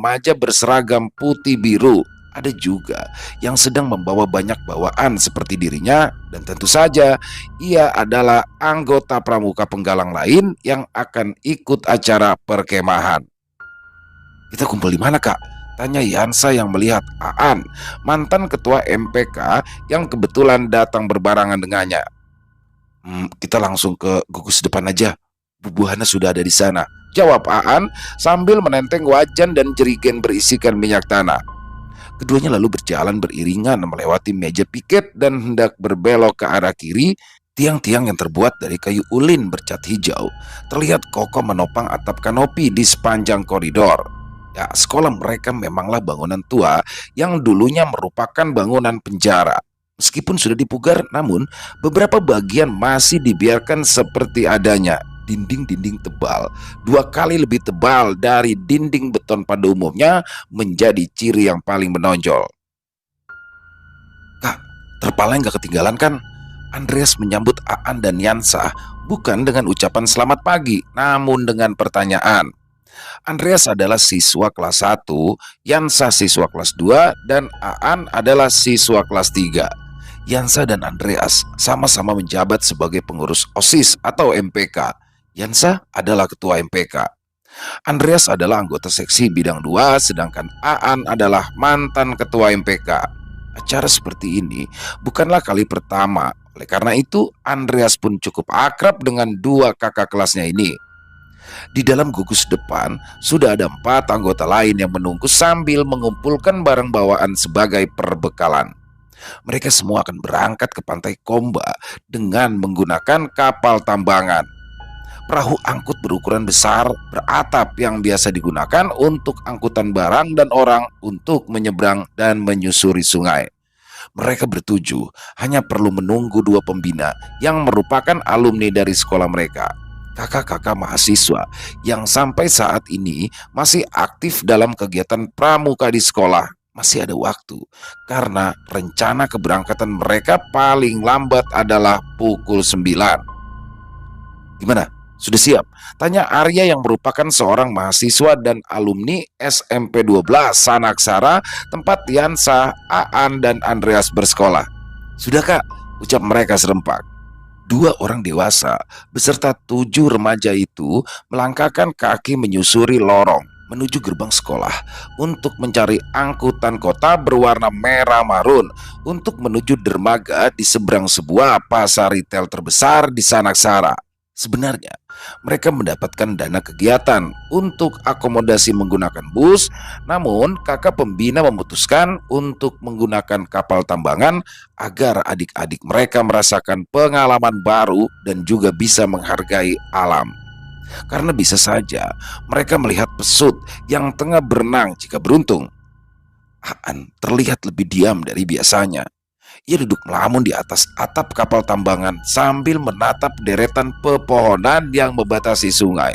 remaja berseragam putih biru. Ada juga yang sedang membawa banyak bawaan seperti dirinya, dan tentu saja ia adalah anggota pramuka penggalang lain yang akan ikut acara perkemahan. "Kita kumpul di mana, Kak?" tanya Yansa yang melihat Aan, mantan ketua MPK yang kebetulan datang berbarengan dengannya. Kita langsung ke gugus depan aja. Bubuhana sudah ada di sana," jawab Aan sambil menenteng wajan dan jerigen berisikan minyak tanah. Keduanya lalu berjalan beriringan melewati meja piket dan hendak berbelok ke arah kiri. Tiang-tiang yang terbuat dari kayu ulin bercat hijau terlihat kokoh menopang atap kanopi di sepanjang koridor. Ya, sekolah mereka memanglah bangunan tua yang dulunya merupakan bangunan penjara. Meskipun sudah dipugar, namun beberapa bagian masih dibiarkan seperti adanya. Dinding-dinding tebal, 2 kali lebih tebal dari dinding beton pada umumnya, menjadi ciri yang paling menonjol. "Kak, terpal nggak ketinggalan kan?" Andreas menyambut Aan dan Yansa bukan dengan ucapan selamat pagi, namun dengan pertanyaan. Andreas adalah siswa kelas 1, Yansa siswa kelas 2, dan Aan adalah siswa kelas 3. Yansa dan Andreas sama-sama menjabat sebagai pengurus OSIS atau MPK. Yansa adalah ketua MPK. Andreas adalah anggota seksi bidang 2, sedangkan Aan adalah mantan ketua MPK. Acara seperti ini bukanlah kali pertama. Oleh karena itu, Andreas pun cukup akrab dengan dua kakak kelasnya ini. Di dalam gugus depan sudah ada 4 anggota lain yang menunggu sambil mengumpulkan barang bawaan sebagai perbekalan. Mereka semua akan berangkat ke Pantai Komba dengan menggunakan kapal tambangan. Perahu angkut berukuran besar beratap yang biasa digunakan untuk angkutan barang dan orang untuk menyeberang dan menyusuri sungai. Mereka bertuju hanya perlu menunggu 2 pembina yang merupakan alumni dari sekolah mereka, kakak-kakak mahasiswa yang sampai saat ini masih aktif dalam kegiatan pramuka di sekolah. Masih ada waktu, karena rencana keberangkatan mereka paling lambat adalah pukul 9. "Gimana? Sudah siap?" tanya Arya yang merupakan seorang mahasiswa dan alumni SMP 12 Sanaksara, tempat Yansa, Aan, dan Andreas bersekolah. "Sudah, Kak," ucap mereka serempak. 2 orang dewasa beserta 7 remaja itu melangkahkan kaki menyusuri lorong menuju gerbang sekolah untuk mencari angkutan kota berwarna merah marun untuk menuju dermaga di seberang sebuah pasar retail terbesar di Sanaksara. Sebenarnya mereka mendapatkan dana kegiatan untuk akomodasi menggunakan bus, namun kakak pembina memutuskan untuk menggunakan kapal tambangan agar adik-adik mereka merasakan pengalaman baru dan juga bisa menghargai alam. Karena bisa saja mereka melihat pesut yang tengah berenang jika beruntung. Aan terlihat lebih diam dari biasanya. Ia duduk melamun di atas atap kapal tambangan sambil menatap deretan pepohonan yang membatasi sungai.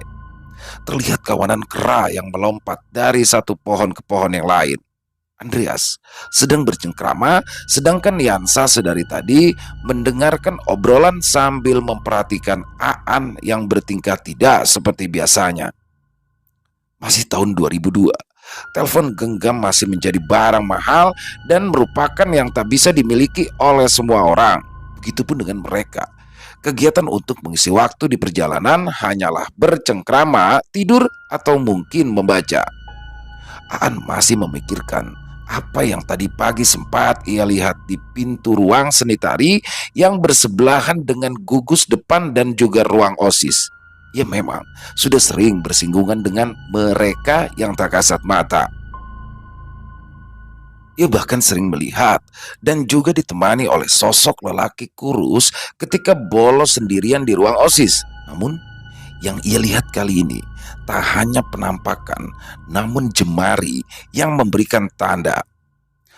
Terlihat kawanan kera yang melompat dari satu pohon ke pohon yang lain. Andreas sedang bercengkrama, sedangkan Yansa sedari tadi mendengarkan obrolan sambil memperhatikan Aan yang bertingkah tidak seperti biasanya. Masih tahun 2002, telepon genggam masih menjadi barang mahal dan merupakan yang tak bisa dimiliki oleh semua orang. Begitupun dengan mereka. Kegiatan untuk mengisi waktu di perjalanan hanyalah bercengkrama, tidur, atau mungkin membaca. Aan masih memikirkan apa yang tadi pagi sempat ia lihat di pintu ruang seni tari yang bersebelahan dengan gugus depan dan juga ruang OSIS. Ia memang sudah sering bersinggungan dengan mereka yang tak kasat mata. Ia bahkan sering melihat dan juga ditemani oleh sosok lelaki kurus ketika bolos sendirian di ruang OSIS. Namun yang ia lihat kali ini tak hanya penampakan, namun jemari yang memberikan tanda.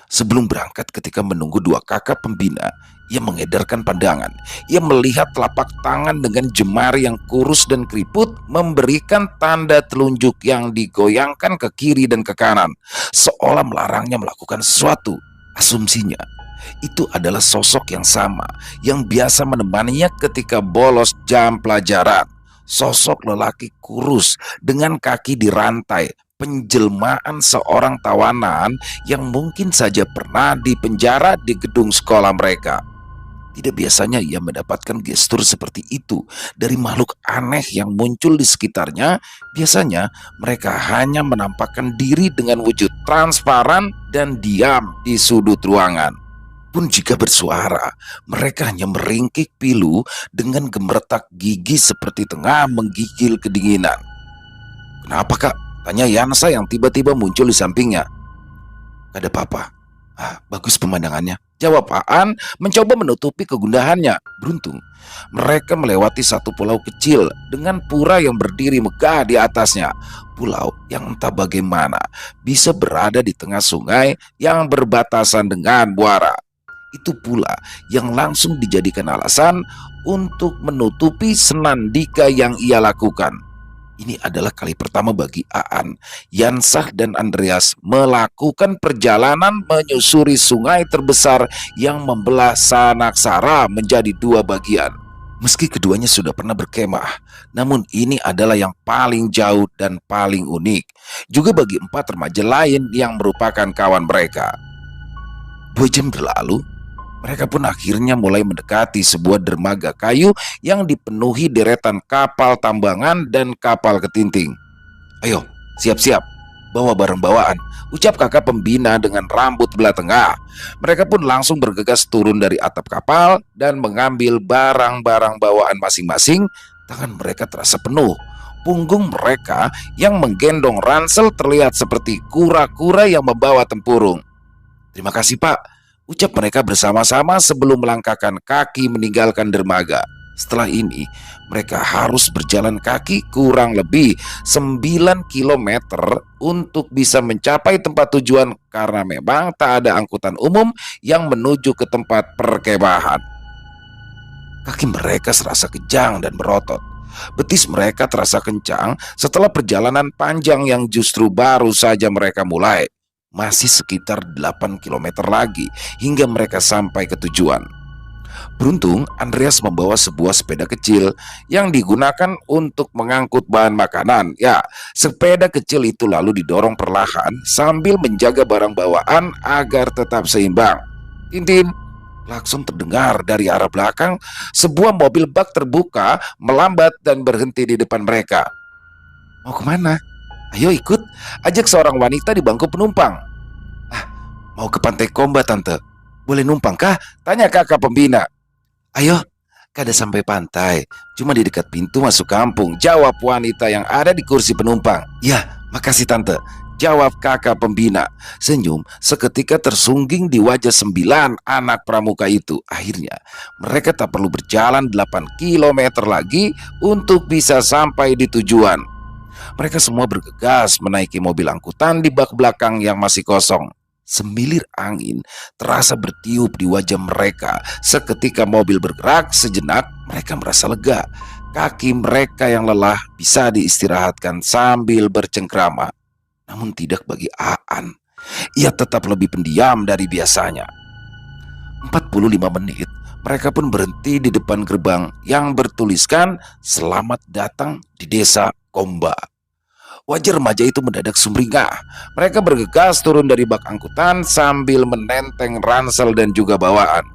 Sebelum berangkat, ketika menunggu 2 kakak pembina, ia mengedarkan pandangan. Ia melihat telapak tangan dengan jemari yang kurus dan keriput memberikan tanda telunjuk yang digoyangkan ke kiri dan ke kanan, seolah melarangnya melakukan sesuatu. Asumsinya, itu adalah sosok yang sama yang biasa menemaninya ketika bolos jam pelajaran. Sosok lelaki kurus dengan kaki dirantai, penjelmaan seorang tawanan yang mungkin saja pernah dipenjara di gedung sekolah mereka. Tidak biasanya ia mendapatkan gestur seperti itu dari makhluk aneh yang muncul di sekitarnya. Biasanya mereka hanya menampakkan diri dengan wujud transparan dan diam di sudut ruangan. Pun jika bersuara, mereka hanya meringkik pilu dengan gemeretak gigi seperti tengah menggigil kedinginan. "Kenapa, Kak?" tanya Yansa yang tiba-tiba muncul di sampingnya. "Gak ada apa-apa. Bagus pemandangannya," jawab Aan mencoba menutupi kegundahannya. Beruntung, mereka melewati satu pulau kecil dengan pura yang berdiri megah di atasnya. Pulau yang entah bagaimana bisa berada di tengah sungai yang berbatasan dengan muara. Itu pula yang langsung dijadikan alasan untuk menutupi senandika yang ia lakukan. Ini adalah kali pertama bagi Aan, Yansah dan Andreas melakukan perjalanan menyusuri sungai terbesar yang membelah Sanaksara menjadi dua bagian. Meski keduanya sudah pernah berkemah, namun ini adalah yang paling jauh dan paling unik. Juga bagi 4 remaja lain yang merupakan kawan mereka. 2 jam berlalu, mereka pun akhirnya mulai mendekati sebuah dermaga kayu yang dipenuhi deretan kapal tambangan dan kapal ketinting. "Ayo, siap-siap, bawa barang bawaan," ucap kakak pembina dengan rambut belah tengah. Mereka pun langsung bergegas turun dari atap kapal dan mengambil barang-barang bawaan masing-masing. Tangan mereka terasa penuh. Punggung mereka yang menggendong ransel terlihat seperti kura-kura yang membawa tempurung. "Terima kasih, Pak," ucap mereka bersama-sama sebelum melangkahkan kaki meninggalkan dermaga. Setelah ini, mereka harus berjalan kaki kurang lebih 9 kilometer untuk bisa mencapai tempat tujuan karena memang tak ada angkutan umum yang menuju ke tempat perkemahan. Kaki mereka serasa kejang dan berotot. Betis mereka terasa kencang setelah perjalanan panjang yang justru baru saja mereka mulai. Masih sekitar 8 kilometer lagi hingga mereka sampai ke tujuan. Beruntung, Andreas membawa sebuah sepeda kecil yang digunakan untuk mengangkut bahan makanan. Ya, sepeda kecil itu lalu didorong perlahan sambil menjaga barang bawaan agar tetap seimbang. Tintin, langsung terdengar dari arah belakang. Sebuah mobil bak terbuka, melambat dan berhenti di depan mereka. "Mau kemana?" "Ayo ikut," ajak seorang wanita di bangku penumpang. "Mau ke Pantai Komba, Tante. Boleh numpang kah?" tanya kakak pembina. "Ayo, kada sampai pantai, cuma di dekat pintu masuk kampung," jawab wanita yang ada di kursi penumpang. "Ya, makasih Tante," jawab kakak pembina. Senyum seketika tersungging di wajah 9 anak pramuka itu. Akhirnya, mereka tak perlu berjalan 8 kilometer lagi untuk bisa sampai di tujuan. Mereka semua bergegas menaiki mobil angkutan di bak belakang yang masih kosong. Semilir angin terasa bertiup di wajah mereka. Seketika mobil bergerak sejenak, mereka merasa lega. Kaki mereka yang lelah bisa diistirahatkan sambil bercengkrama. Namun tidak bagi Aan. Ia tetap lebih pendiam dari biasanya. 45 menit, mereka pun berhenti di depan gerbang yang bertuliskan "Selamat datang di Desa Komba". Wajah remaja itu mendadak sumringah. Mereka bergegas turun dari bak angkutan sambil menenteng ransel dan juga bawaan.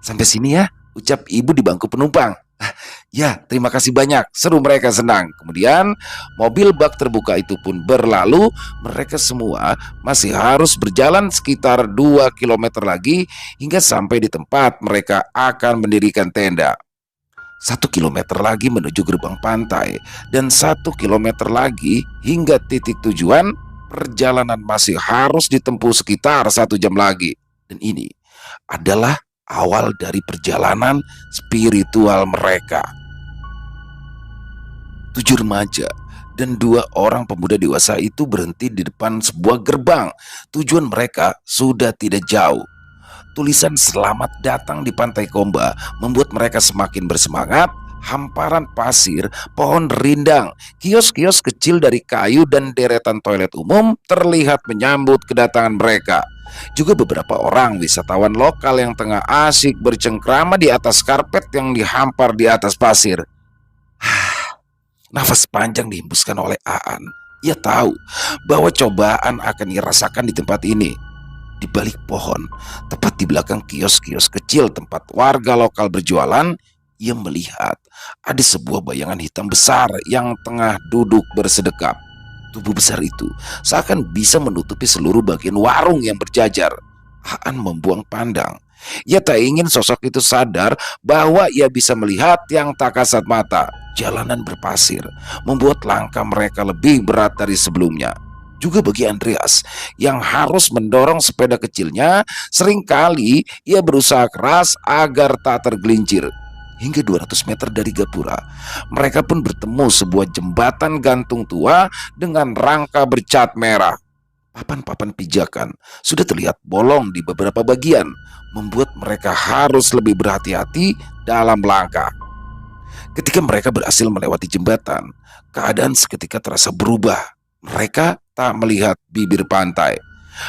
"Sampai sini ya," ucap ibu di bangku penumpang. "Ya, terima kasih banyak," seru mereka senang. Kemudian mobil bak terbuka itu pun berlalu. Mereka semua masih harus berjalan sekitar 2 kilometer lagi hingga sampai di tempat mereka akan mendirikan tenda. 1 kilometer lagi menuju gerbang pantai dan 1 kilometer lagi hingga titik tujuan. Perjalanan masih harus ditempuh sekitar 1 jam lagi. Dan ini adalah awal dari perjalanan spiritual mereka. 7 remaja dan 2 orang pemuda dewasa itu berhenti di depan sebuah gerbang. Tujuan mereka sudah tidak jauh. Tulisan "Selamat datang di Pantai Komba" membuat mereka semakin bersemangat. Hamparan pasir, pohon rindang, kios-kios kecil dari kayu dan deretan toilet umum terlihat menyambut kedatangan mereka. Juga beberapa orang wisatawan lokal yang tengah asik bercengkrama di atas karpet yang dihampar di atas pasir. Nafas panjang dihembuskan oleh Aan. Ia tahu bahwa cobaan akan ia rasakan di tempat ini. Di balik pohon, tepat di belakang kios-kios kecil tempat warga lokal berjualan, ia melihat ada sebuah bayangan hitam besar yang tengah duduk bersedekap. Tubuh besar itu seakan bisa menutupi seluruh bagian warung yang berjajar. Aan membuang pandang. Ia tak ingin sosok itu sadar bahwa ia bisa melihat yang tak kasat mata. Jalanan berpasir membuat langkah mereka lebih berat dari sebelumnya. Juga bagi Andreas yang harus mendorong sepeda kecilnya, seringkali ia berusaha keras agar tak tergelincir. Hingga 200 meter dari gapura, mereka pun bertemu sebuah jembatan gantung tua dengan rangka bercat merah. Papan-papan pijakan sudah terlihat bolong di beberapa bagian, membuat mereka harus lebih berhati-hati dalam langkah. Ketika mereka berhasil melewati jembatan, keadaan seketika terasa berubah. Mereka tak melihat bibir pantai.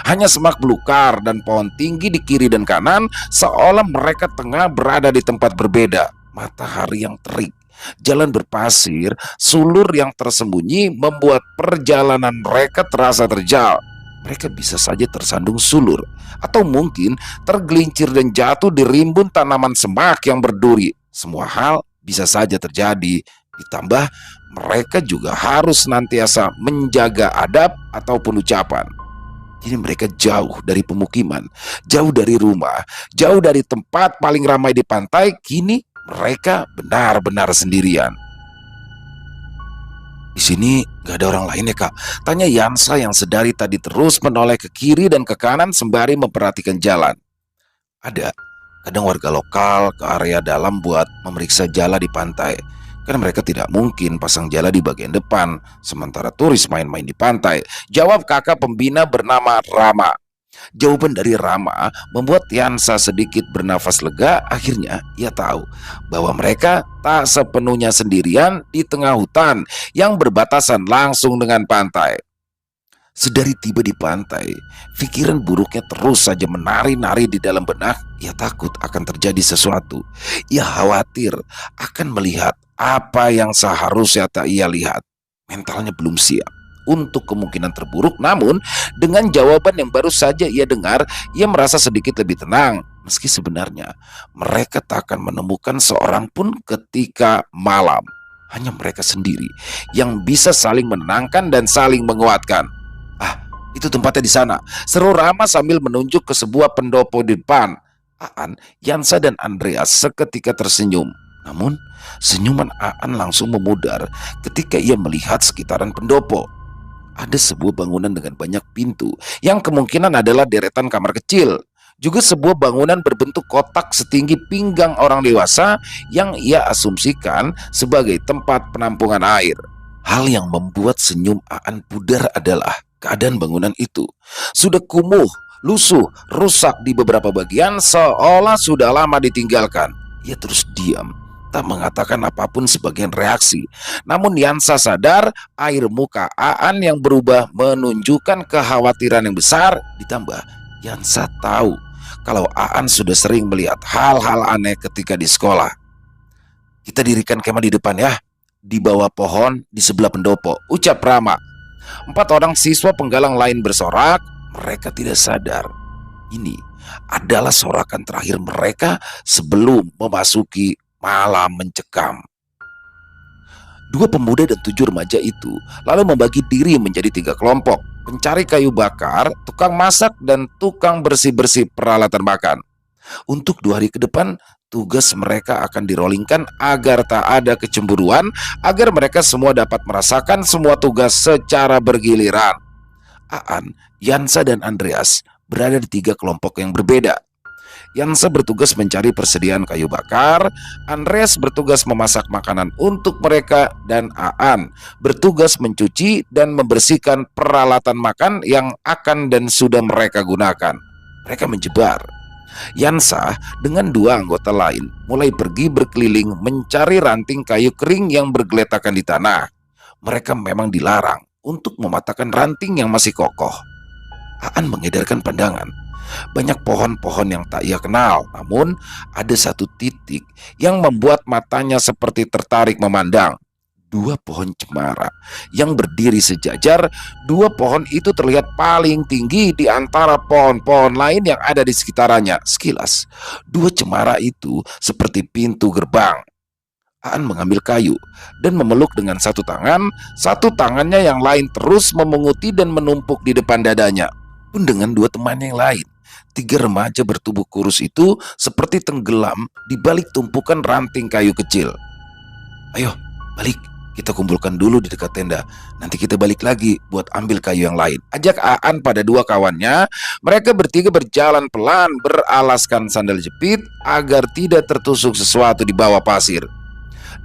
Hanya semak belukar dan pohon tinggi di kiri dan kanan, seolah mereka tengah berada di tempat berbeda. Matahari yang terik, jalan berpasir, sulur yang tersembunyi membuat perjalanan mereka terasa terjal. Mereka bisa saja tersandung sulur, atau mungkin tergelincir dan jatuh di rimbun tanaman semak yang berduri. Semua hal bisa saja terjadi. Ditambah mereka juga harus senantiasa menjaga adab ataupun ucapan. Jadi mereka jauh dari pemukiman, jauh dari rumah, jauh dari tempat paling ramai di pantai. Kini mereka benar-benar sendirian. Di sini gak ada orang lain ya kak? Tanya Yansa yang sedari tadi terus menoleh ke kiri dan ke kanan sembari memperhatikan jalan. Ada. Kadang warga lokal ke area dalam buat memeriksa jala di pantai. Karena mereka tidak mungkin pasang jala di bagian depan, sementara turis main-main di pantai. Jawab kakak pembina bernama Rama. Jawaban dari Rama membuat Yansa sedikit bernafas lega. Akhirnya ia tahu bahwa mereka tak sepenuhnya sendirian di tengah hutan yang berbatasan langsung dengan pantai. Sedari tiba di pantai, pikiran buruknya terus saja menari-nari di dalam benak. Ia takut akan terjadi sesuatu. Ia khawatir akan melihat apa yang seharusnya tak ia lihat. Mentalnya belum siap untuk kemungkinan terburuk. Namun dengan jawaban yang baru saja ia dengar, ia merasa sedikit lebih tenang. Meski sebenarnya mereka tak akan menemukan seorang pun ketika malam. Hanya mereka sendiri yang bisa saling menenangkan dan saling menguatkan. Ah, itu tempatnya di sana, seru Rama sambil menunjuk ke sebuah pendopo di depan. Aan, Yansa dan Andreas seketika tersenyum. Namun senyuman Aan langsung memudar ketika ia melihat sekitaran pendopo. Ada sebuah bangunan dengan banyak pintu yang kemungkinan adalah deretan kamar kecil. Juga sebuah bangunan berbentuk kotak setinggi pinggang orang dewasa yang ia asumsikan sebagai tempat penampungan air. Hal yang membuat senyum Aan pudar adalah keadaan bangunan itu sudah kumuh, lusuh, rusak di beberapa bagian seolah sudah lama ditinggalkan. Ia terus diam, tak mengatakan apapun sebagai reaksi. Namun Yansa sadar air muka Aan yang berubah menunjukkan kekhawatiran yang besar. Ditambah Yansa tahu kalau Aan sudah sering melihat hal-hal aneh ketika di sekolah. Kita dirikan kemah di depan ya, di bawah pohon di sebelah pendopo, ucap Rama. 4 orang siswa penggalang lain bersorak. Mereka tidak sadar ini adalah sorakan terakhir mereka sebelum memasuki malam mencekam. 2 pemuda dan 7 remaja itu lalu membagi diri menjadi 3 kelompok: pencari kayu bakar, tukang masak, dan tukang bersih-bersih peralatan makan. Untuk 2 hari ke depan, tugas mereka akan dirollingkan agar tak ada kecemburuan, agar mereka semua dapat merasakan semua tugas secara bergiliran. Aan, Yansa, dan Andreas berada di 3 kelompok yang berbeda. Yansa bertugas mencari persediaan kayu bakar, Andreas bertugas memasak makanan untuk mereka, dan Aan bertugas mencuci dan membersihkan peralatan makan yang akan dan sudah mereka gunakan. Mereka menjebar. Yansa dengan 2 anggota lain mulai pergi berkeliling mencari ranting kayu kering yang bergeletakan di tanah. Mereka memang dilarang untuk mematahkan ranting yang masih kokoh. Aan mengedarkan pandangan. Banyak pohon-pohon yang tak ia kenal, namun ada satu titik yang membuat matanya seperti tertarik memandang. Dua pohon cemara yang berdiri sejajar. Dua pohon itu terlihat paling tinggi di antara pohon-pohon lain yang ada di sekitarnya. Sekilas, dua cemara itu seperti pintu gerbang. Aan mengambil kayu dan memeluk dengan satu tangannya yang lain terus memunguti dan menumpuk di depan dadanya. Pun dengan dua temannya yang lain, tiga remaja bertubuh kurus itu seperti tenggelam di balik tumpukan ranting kayu kecil. "Ayo, balik. Kita kumpulkan dulu di dekat tenda. Nanti kita balik lagi buat ambil kayu yang lain," ajak Aan pada dua kawannya. Mereka bertiga berjalan pelan beralaskan sandal jepit agar tidak tertusuk sesuatu di bawah pasir.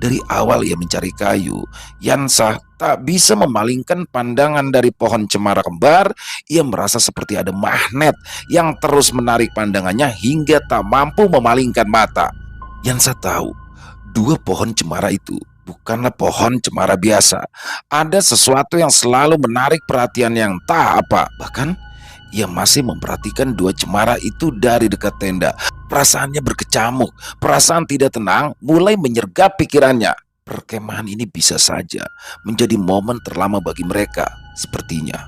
Dari awal ia mencari kayu, Yansah tak bisa memalingkan pandangan dari pohon cemara kembar. Ia merasa seperti ada magnet yang terus menarik pandangannya hingga tak mampu memalingkan mata. Yansah tahu dua pohon cemara itu bukanlah pohon cemara biasa. Ada sesuatu yang selalu menarik perhatian yang tak apa. Bahkan ia masih memperhatikan dua cemara itu dari dekat tenda. Perasaannya berkecamuk, perasaan tidak tenang mulai menyergap pikirannya. Perkemahan ini bisa saja menjadi momen terlama bagi mereka. Sepertinya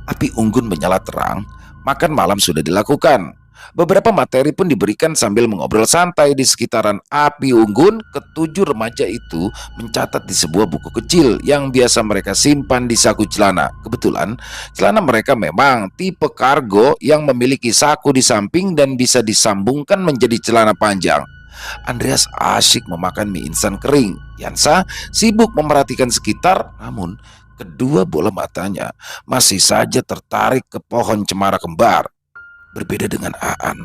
api unggun menyala terang, makan malam sudah dilakukan. Beberapa materi pun diberikan sambil mengobrol santai di sekitaran api unggun. Ketujuh remaja itu mencatat di sebuah buku kecil yang biasa mereka simpan di saku celana. Kebetulan, celana mereka memang tipe kargo yang memiliki saku di samping dan bisa disambungkan menjadi celana panjang. Andreas asyik memakan mie instan kering. Yansah sibuk memerhatikan sekitar, namun kedua bola matanya masih saja tertarik ke pohon cemara kembar. Berbeda dengan Aan,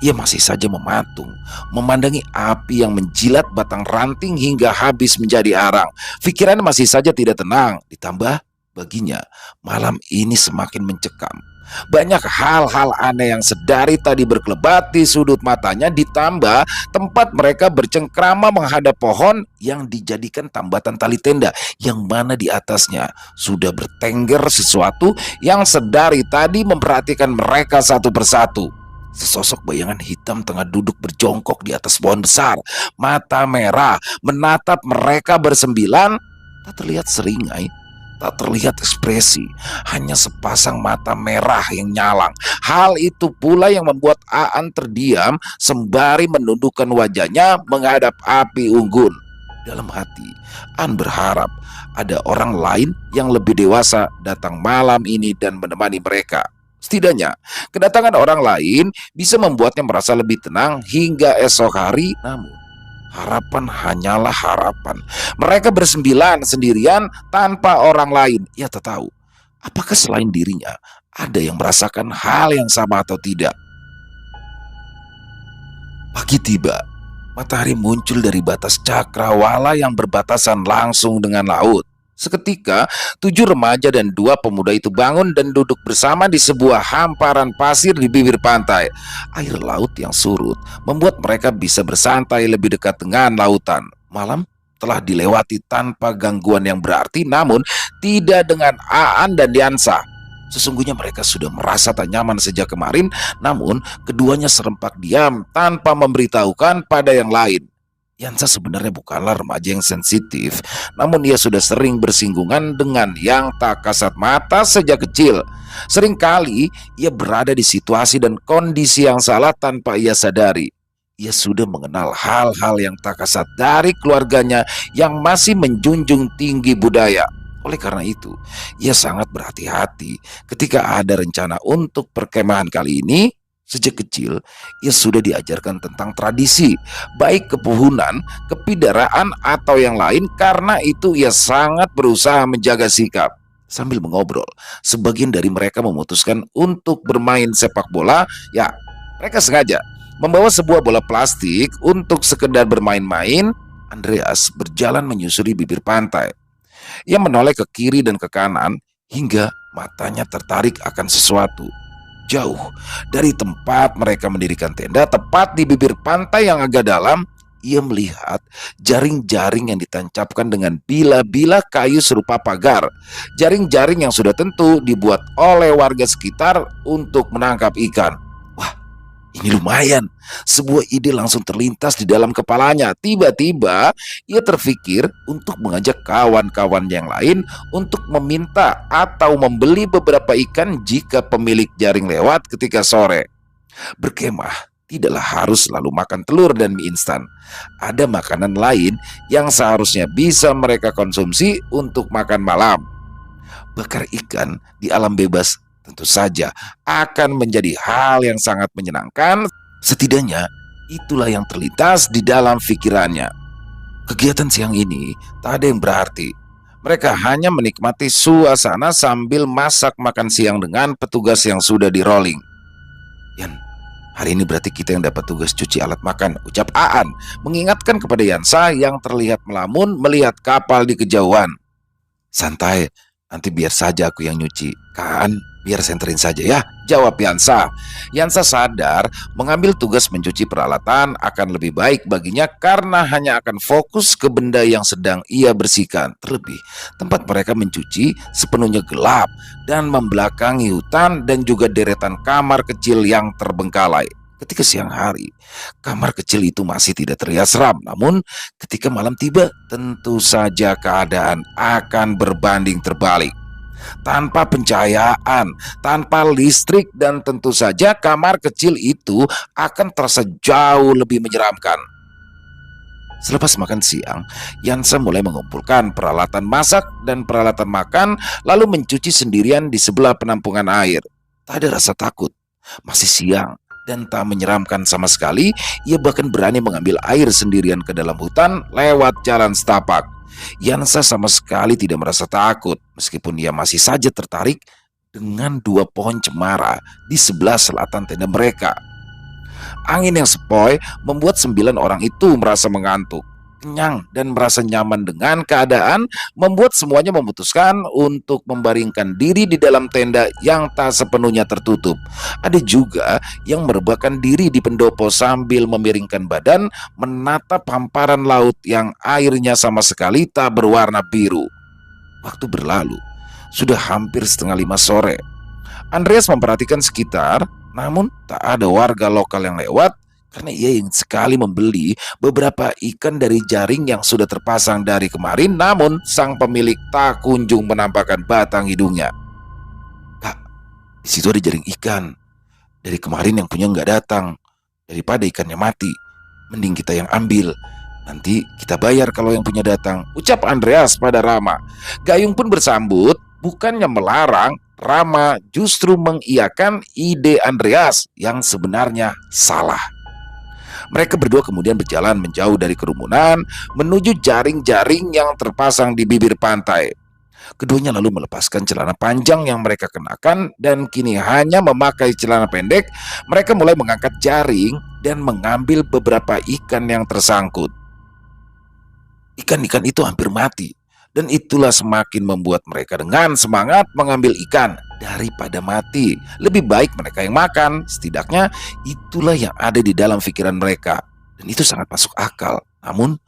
ia masih saja mematung, memandangi api yang menjilat batang ranting hingga habis menjadi arang. Pikiran masih saja tidak tenang, ditambah baginya malam ini semakin mencekam. Banyak hal-hal aneh yang sedari tadi berkelebat di sudut matanya, ditambah tempat mereka bercengkrama menghadap pohon yang dijadikan tambatan tali tenda, yang mana di atasnya sudah bertengger sesuatu yang sedari tadi memperhatikan mereka satu persatu. Sesosok bayangan hitam tengah duduk berjongkok di atas pohon besar, mata merah menatap mereka bersembilan. Tak terlihat seringai, tak terlihat ekspresi, hanya sepasang mata merah yang nyalang. Hal itu pula yang membuat Aan terdiam sembari menundukkan wajahnya menghadap api unggun. Dalam hati, Aan berharap ada orang lain yang lebih dewasa datang malam ini dan menemani mereka. Setidaknya, kedatangan orang lain bisa membuatnya merasa lebih tenang hingga esok hari. Namun, harapan hanyalah harapan. Mereka bersembilan sendirian tanpa orang lain. Ia tak tahu apakah selain dirinya ada yang merasakan hal yang sama atau tidak. Pagi tiba. Matahari muncul dari batas cakrawala yang berbatasan langsung dengan laut. Seketika, tujuh remaja dan dua pemuda itu bangun dan duduk bersama di sebuah hamparan pasir di bibir pantai. Air laut yang surut membuat mereka bisa bersantai lebih dekat dengan lautan. Malam telah dilewati tanpa gangguan yang berarti, namun tidak dengan Aan dan Yansah. Sesungguhnya mereka sudah merasa tak nyaman sejak kemarin, namun keduanya serempak diam tanpa memberitahukan pada yang lain. Yansah sebenarnya bukanlah remaja yang sensitif, namun ia sudah sering bersinggungan dengan yang tak kasat mata sejak kecil. Seringkali ia berada di situasi dan kondisi yang salah tanpa ia sadari. Ia sudah mengenal hal-hal yang tak kasat dari keluarganya yang masih menjunjung tinggi budaya. Oleh karena itu, ia sangat berhati-hati ketika ada rencana untuk perkemahan kali ini. Sejak kecil, ia sudah diajarkan tentang tradisi, baik kepuhunan, kepidaraan, atau yang lain. Karena itu ia sangat berusaha menjaga sikap. Sambil mengobrol, sebagian dari mereka memutuskan untuk bermain sepak bola. Ya, mereka sengaja membawa sebuah bola plastik untuk sekedar bermain-main. Andreas berjalan menyusuri bibir pantai. Ia menoleh ke kiri dan ke kanan hingga matanya tertarik akan sesuatu. Jauh dari tempat mereka mendirikan tenda, tepat di bibir pantai yang agak dalam, ia melihat jaring-jaring yang ditancapkan dengan bila-bila kayu serupa pagar. Jaring-jaring yang sudah tentu dibuat oleh warga sekitar untuk menangkap ikan. Wah, Ini lumayan. Sebuah ide langsung terlintas di dalam kepalanya. Tiba-tiba ia terfikir untuk mengajak kawan-kawan yang lain untuk meminta atau membeli beberapa ikan jika pemilik jaring lewat ketika sore. Berkemah tidaklah harus selalu makan telur dan mie instan. Ada makanan lain yang seharusnya bisa mereka konsumsi untuk makan malam. Bakar ikan di alam bebas tentu saja akan menjadi hal yang sangat menyenangkan. Setidaknya itulah yang terlintas di dalam pikirannya. Kegiatan siang ini tak ada yang berarti. Mereka hanya menikmati suasana sambil masak makan siang dengan petugas yang sudah di rolling. Yan, hari ini berarti kita yang dapat tugas cuci alat makan, ucap Aan, mengingatkan kepada Yansa yang terlihat melamun melihat kapal di kejauhan. Santai, nanti biar saja aku yang nyuci. Kan, biar senterin saja ya, jawab Yansa. Yansa sadar mengambil tugas mencuci peralatan akan lebih baik baginya karena hanya akan fokus ke benda yang sedang ia bersihkan. Terlebih, tempat mereka mencuci sepenuhnya gelap dan membelakangi hutan dan juga deretan kamar kecil yang terbengkalai. Ketika siang hari, kamar kecil itu masih tidak terlihat seram. Namun ketika malam tiba, tentu saja keadaan akan berbanding terbalik. Tanpa pencahayaan, tanpa listrik, dan tentu saja kamar kecil itu akan terasa jauh lebih menyeramkan. Selepas makan siang, Yansa mulai mengumpulkan peralatan masak dan peralatan makan, lalu mencuci sendirian di sebelah penampungan air. Tak ada rasa takut, masih siang dan tak menyeramkan sama sekali. Ia bahkan berani mengambil air sendirian ke dalam hutan lewat jalan setapak. Yansa sama sekali tidak merasa takut, meskipun ia masih saja tertarik dengan dua pohon cemara di sebelah selatan tenda mereka. Angin yang sepoi membuat 9 orang itu merasa mengantuk, kenyang, dan merasa nyaman dengan keadaan, membuat semuanya memutuskan untuk membaringkan diri di dalam tenda yang tak sepenuhnya tertutup. Ada juga yang merebahkan diri di pendopo sambil memiringkan badan menatap hamparan laut yang airnya sama sekali tak berwarna biru. Waktu berlalu, sudah hampir setengah 5 sore. Andreas memperhatikan sekitar, namun tak ada warga lokal yang lewat karena ia ingin sekali membeli beberapa ikan dari jaring yang sudah terpasang dari kemarin. Namun sang pemilik tak kunjung menampakkan batang hidungnya. Kak, di situ ada jaring ikan. Dari kemarin yang punya nggak datang. Daripada ikannya mati, mending kita yang ambil. Nanti kita bayar kalau yang punya datang, ucap Andreas pada Rama. Gayung pun bersambut, bukannya melarang. Rama justru mengiyakan ide Andreas yang sebenarnya salah. Mereka berdua kemudian berjalan menjauh dari kerumunan menuju jaring-jaring yang terpasang di bibir pantai. Keduanya lalu melepaskan celana panjang yang mereka kenakan dan kini hanya memakai celana pendek. Mereka mulai mengangkat jaring dan mengambil beberapa ikan yang tersangkut. Ikan-ikan itu hampir mati. Dan itulah semakin membuat mereka dengan semangat mengambil ikan daripada mati. Lebih baik mereka yang makan. Setidaknya itulah yang ada di dalam pikiran mereka. Dan itu sangat masuk akal. Namun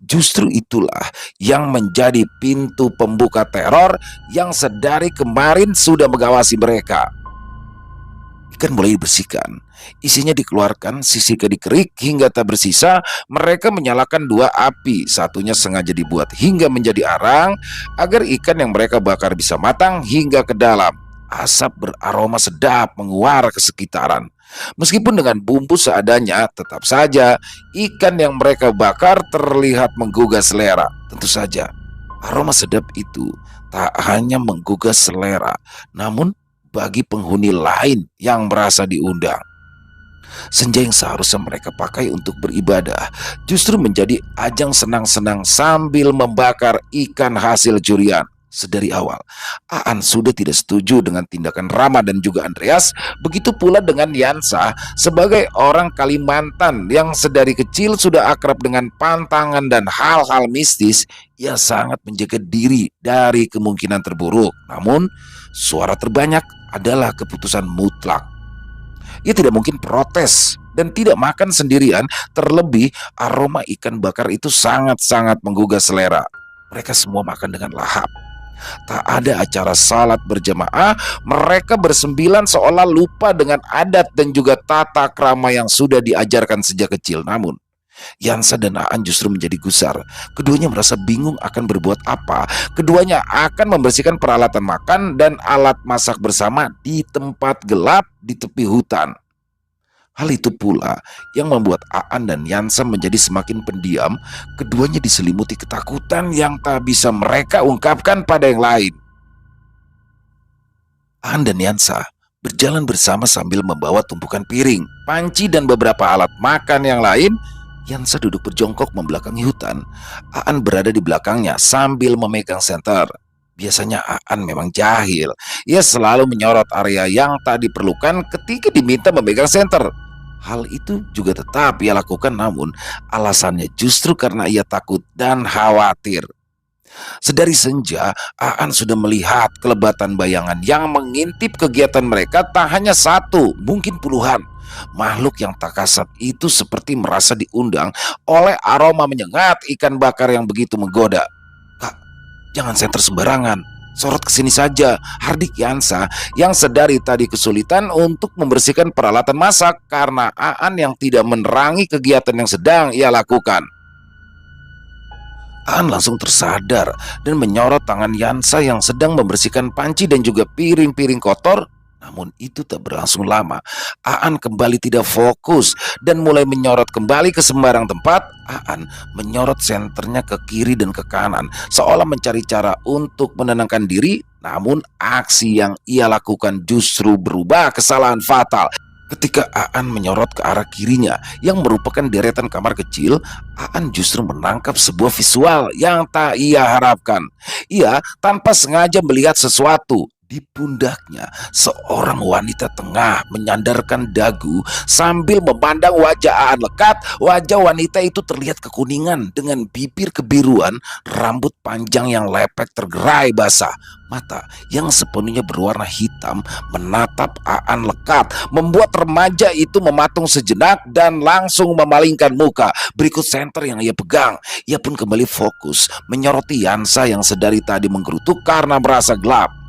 justru itulah yang menjadi pintu pembuka teror yang sedari kemarin sudah mengawasi mereka. Ikan mulai dibersihkan, isinya dikeluarkan, sisihkan dikerik hingga tak bersisa. Mereka menyalakan 2 api, satunya sengaja dibuat hingga menjadi arang agar ikan yang mereka bakar bisa matang hingga ke dalam. Asap beraroma sedap menguar ke sekitaran. Meskipun dengan bumbu seadanya, tetap saja ikan yang mereka bakar terlihat menggugah selera. Tentu saja, aroma sedap itu tak hanya menggugah selera, namun bagi penghuni lain yang merasa diundang. Senja yang seharusnya mereka pakai untuk beribadah justru menjadi ajang senang-senang sambil membakar ikan hasil curian. Sedari awal, Aan sudah tidak setuju dengan tindakan Rama dan juga Andreas. Begitu pula dengan Yansa sebagai orang Kalimantan yang sedari kecil sudah akrab dengan pantangan dan hal-hal mistis. Ia sangat menjaga diri dari kemungkinan terburuk. Namun suara terbanyak adalah keputusan mutlak. Ia tidak mungkin protes dan tidak makan sendirian. Terlebih aroma ikan bakar itu sangat-sangat menggugah selera. Mereka semua makan dengan lahap. Tak ada acara salat berjamaah, mereka bersembilan seolah lupa dengan adat dan juga tata krama yang sudah diajarkan sejak kecil. Namun, Yansa dan Aan justru menjadi gusar. Keduanya merasa bingung akan berbuat apa. Keduanya akan membersihkan peralatan makan dan alat masak bersama di tempat gelap di tepi hutan. Hal itu pula yang membuat Aan dan Yansa menjadi semakin pendiam. Keduanya diselimuti ketakutan yang tak bisa mereka ungkapkan pada yang lain. Aan dan Yansa berjalan bersama sambil membawa tumpukan piring, panci, dan beberapa alat makan yang lain. Yansa duduk berjongkok membelakangi hutan. Aan berada di belakangnya sambil memegang senter. Biasanya Aan memang jahil. Ia selalu menyorot area yang tak diperlukan ketika diminta memegang senter. Hal itu juga tetap ia lakukan, namun alasannya justru karena ia takut dan khawatir. Sedari senja, Aan sudah melihat kelebatan bayangan yang mengintip kegiatan mereka. Tak hanya satu, mungkin puluhan. Makhluk yang tak kasat itu seperti merasa diundang oleh aroma menyengat ikan bakar yang begitu menggoda. "Kak, jangan senter sembarangan. Sorot ke sini saja," hardik Yansa yang sedari tadi kesulitan untuk membersihkan peralatan masak karena Aan yang tidak menerangi kegiatan yang sedang ia lakukan. Aan langsung tersadar dan menyorot tangan Yansa yang sedang membersihkan panci dan juga piring-piring kotor. Namun itu tak berlangsung lama. Aan kembali tidak fokus dan mulai menyorot kembali ke sembarang tempat. Aan menyorot senternya ke kiri dan ke kanan, seolah mencari cara untuk menenangkan diri. Namun aksi yang ia lakukan justru berubah kesalahan fatal. Ketika Aan menyorot ke arah kirinya yang merupakan deretan kamar kecil, Aan justru menangkap sebuah visual yang tak ia harapkan. Ia tanpa sengaja melihat sesuatu. Di pundaknya, seorang wanita tengah menyandarkan dagu sambil memandang wajah Aan lekat. Wajah wanita itu terlihat kekuningan dengan bibir kebiruan, rambut panjang yang lepek tergerai basah. Mata yang sepenuhnya berwarna hitam menatap Aan lekat, membuat remaja itu mematung sejenak dan langsung memalingkan muka. Berikut senter yang ia pegang, ia pun kembali fokus menyoroti Yansa yang sedari tadi menggerutu karena merasa gelap.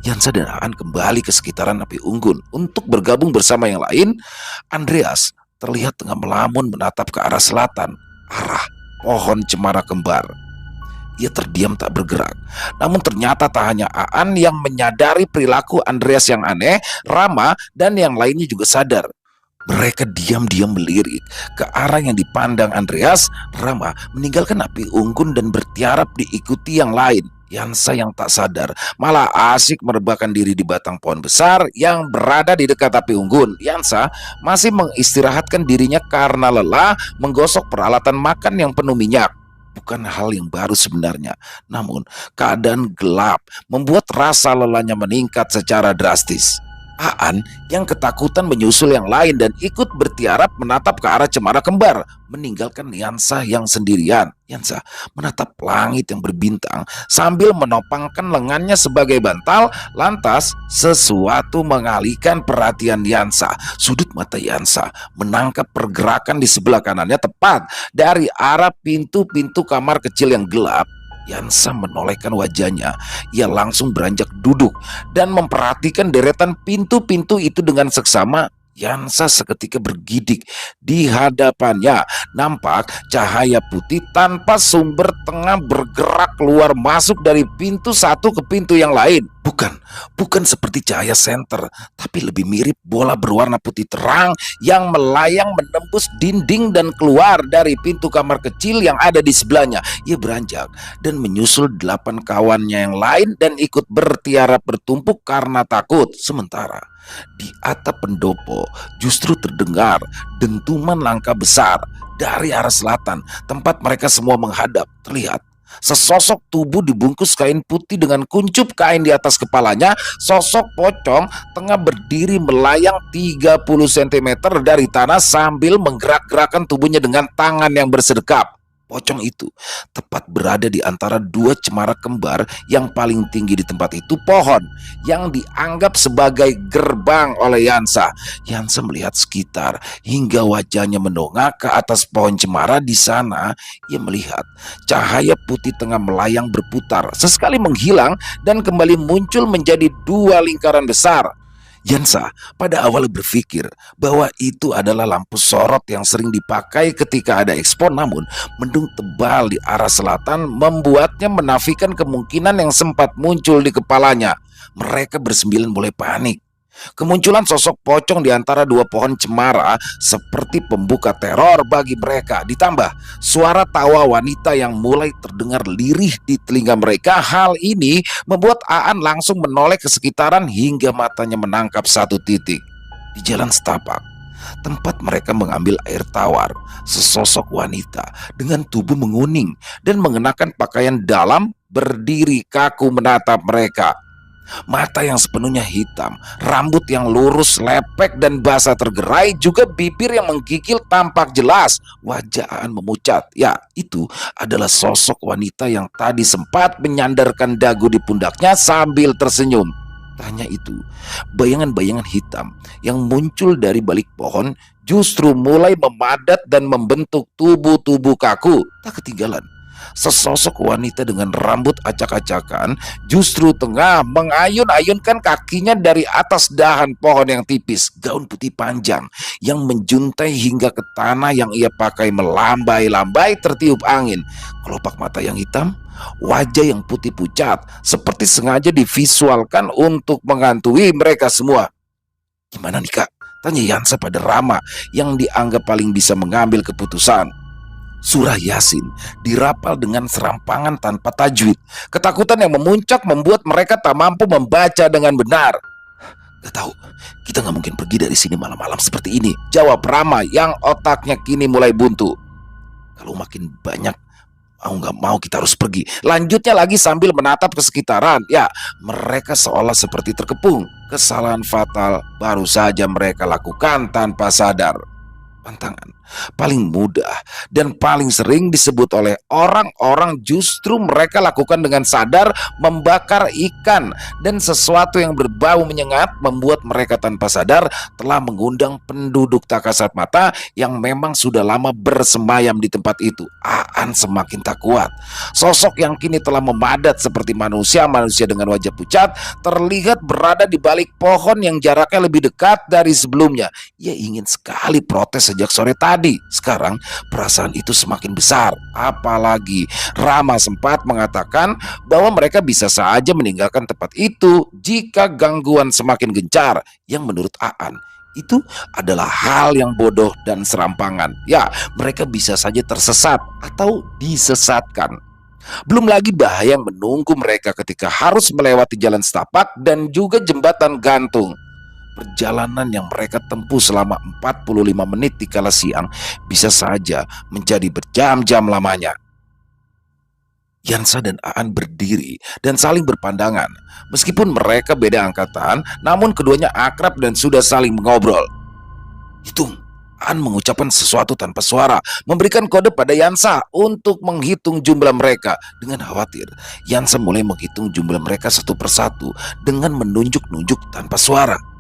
Yansa dan Aan kembali ke sekitaran api unggun untuk bergabung bersama yang lain. Andreas terlihat tengah melamun menatap ke arah selatan, arah pohon cemara kembar. Ia terdiam tak bergerak. Namun ternyata tak hanya Aan yang menyadari perilaku Andreas yang aneh, Rama dan yang lainnya juga sadar. Mereka diam-diam melirik ke arah yang dipandang Andreas. Rama meninggalkan api unggun dan bertiarap diikuti yang lain. Yansa yang tak sadar malah asik merebahkan diri di batang pohon besar yang berada di dekat api unggun. Yansa masih mengistirahatkan dirinya karena lelah menggosok peralatan makan yang penuh minyak. Bukan hal yang baru sebenarnya, namun keadaan gelap membuat rasa lelahnya meningkat secara drastis. Aan yang ketakutan menyusul yang lain dan ikut bertiarap menatap ke arah cemara kembar, meninggalkan Yansa yang sendirian. Yansa menatap langit yang berbintang sambil menopangkan lengannya sebagai bantal. Lantas sesuatu mengalihkan perhatian Yansa. Sudut mata Yansa menangkap pergerakan di sebelah kanannya tepat dari arah pintu-pintu kamar kecil yang gelap. Yansa menolehkan wajahnya. Ia langsung beranjak duduk dan memperhatikan deretan pintu-pintu itu dengan seksama. Yansa seketika bergidik. Di hadapannya nampak cahaya putih tanpa sumber tengah bergerak keluar masuk dari pintu satu ke pintu yang lain. Bukan seperti cahaya senter, tapi lebih mirip bola berwarna putih terang yang melayang menembus dinding dan keluar dari pintu kamar kecil yang ada di sebelahnya. Ia beranjak dan menyusul 8 kawannya yang lain dan ikut bertiarap bertumpuk karena takut. Sementara di atap pendopo justru terdengar dentuman langkah besar dari arah selatan, tempat mereka semua menghadap. Terlihat sesosok tubuh dibungkus kain putih dengan kuncup kain di atas kepalanya. Sosok pocong tengah berdiri melayang 30 cm dari tanah sambil menggerak-gerakkan tubuhnya dengan tangan yang bersedekap. Pocong itu tepat berada di antara dua cemara kembar. Yang paling tinggi di tempat itu pohon yang dianggap sebagai gerbang oleh Yansa. Yansa melihat sekitar hingga wajahnya mendongak ke atas pohon cemara. Di sana ia melihat cahaya putih tengah melayang berputar, sesekali menghilang dan kembali muncul menjadi dua lingkaran besar. Yansa pada awal berpikir bahwa itu adalah lampu sorot yang sering dipakai ketika ada ekspo, namun mendung tebal di arah selatan membuatnya menafikan kemungkinan yang sempat muncul di kepalanya. Mereka bersembilan mulai panik. Kemunculan sosok pocong di antara dua pohon cemara seperti pembuka teror bagi mereka. Ditambah suara tawa wanita yang mulai terdengar lirih di telinga mereka. Hal ini membuat Aan langsung menoleh ke sekitaran hingga matanya menangkap satu titik. Di jalan setapak, tempat mereka mengambil air tawar, sesosok wanita dengan tubuh menguning dan mengenakan pakaian dalam berdiri kaku menatap mereka. Mata yang sepenuhnya hitam, rambut yang lurus, lepek dan basah tergerai, juga bibir yang menggigil tampak jelas. Wajah Aan memucat. Ya, itu adalah sosok wanita yang tadi sempat menyandarkan dagu di pundaknya sambil tersenyum. Tanya itu, bayangan-bayangan hitam yang muncul dari balik pohon justru mulai memadat dan membentuk tubuh-tubuh kaku. Tak ketinggalan, sesosok wanita dengan rambut acak-acakan justru tengah mengayun-ayunkan kakinya dari atas dahan pohon yang tipis. Gaun putih panjang yang menjuntai hingga ke tanah yang ia pakai melambai-lambai tertiup angin. Kelopak mata yang hitam, wajah yang putih pucat, seperti sengaja divisualkan untuk menghantui mereka semua. Gimana nih kak? Tanya Yansa pada Rama yang dianggap paling bisa mengambil keputusan. Surah Yasin dirapal dengan serampangan tanpa tajwid. Ketakutan yang memuncak membuat mereka tak mampu membaca dengan benar. Gak tahu, kita gak mungkin pergi dari sini malam-malam seperti ini, jawab Rama yang otaknya kini mulai buntu. Kalau makin banyak, mau gak mau kita harus pergi, lanjutnya lagi sambil menatap ke sekitaran. Ya, mereka seolah seperti terkepung. Kesalahan fatal baru saja mereka lakukan tanpa sadar. Pantangan paling mudah dan paling sering disebut oleh orang-orang justru mereka lakukan dengan sadar, membakar ikan dan sesuatu yang berbau menyengat, membuat mereka tanpa sadar telah mengundang penduduk tak kasat mata yang memang sudah lama bersemayam di tempat itu. Aan semakin tak kuat. Sosok yang kini telah memadat seperti manusia dengan wajah pucat terlihat berada di balik pohon yang jaraknya lebih dekat dari sebelumnya. Ia ingin sekali protes sejak sore tadi. Sekarang perasaan itu semakin besar. Apalagi Rama sempat mengatakan bahwa mereka bisa saja meninggalkan tempat itu jika gangguan semakin gencar, yang menurut Aan itu adalah hal yang bodoh dan serampangan. Ya, mereka bisa saja tersesat atau disesatkan. Belum lagi bahaya yang menunggu mereka ketika harus melewati jalan setapak dan juga jembatan gantung. Perjalanan yang mereka tempuh selama 45 menit di kala siang bisa saja menjadi berjam-jam lamanya. Yansa dan Aan berdiri dan saling berpandangan. Meskipun mereka beda angkatan, namun keduanya akrab dan sudah saling mengobrol. Hitung. Aan mengucapkan sesuatu tanpa suara, memberikan kode pada Yansa untuk menghitung jumlah mereka. Dengan khawatir, Yansa mulai menghitung jumlah mereka satu persatu dengan menunjuk-nunjuk tanpa suara.